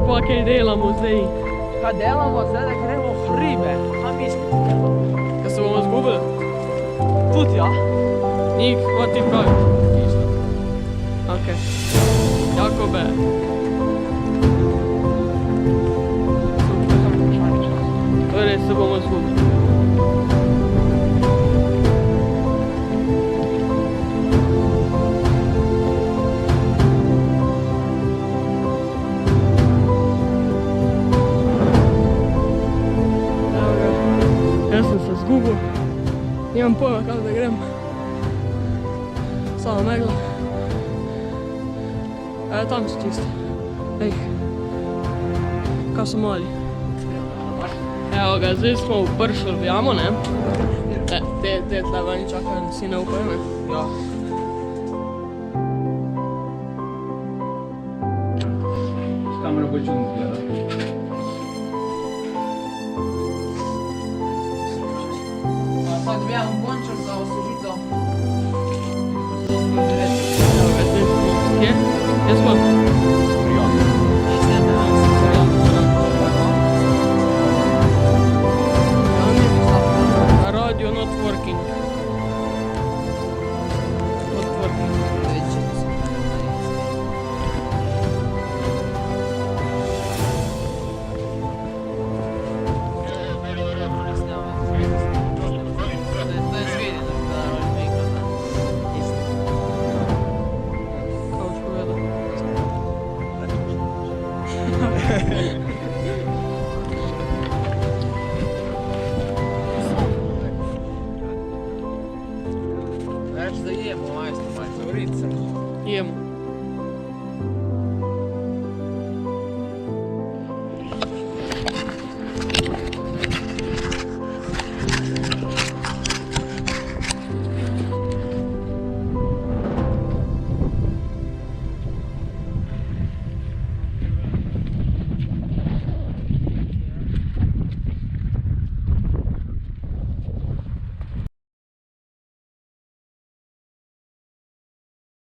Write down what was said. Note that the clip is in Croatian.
pa kaj delamo zdaj? Kaj delamo zdaj, da gremo v hribe? Kaj mislite? Kaj se bomo zgubili? Tudi ja. Nik, what ti pravi? Isto. Ok. Jakobe. Torej se bomo zgubili. Jaz sem se zgubil, nimam pojma kam da grem. Sama megla. Tam so čisto. Ej, kaj so mali. Evo ga, zdaj smo prišli v jamo, ne? Te tle vani čakajo, si ne upajo, ne? Ja. S kamero bo čudno gleda. Sad dobijam bončar za osvežico. Evo ga, zdaj smo. Kje? Kje smo? Radio not working. Not working. Kao što gleda. Reći da jemo, majstor, majstor, rica. Jemo.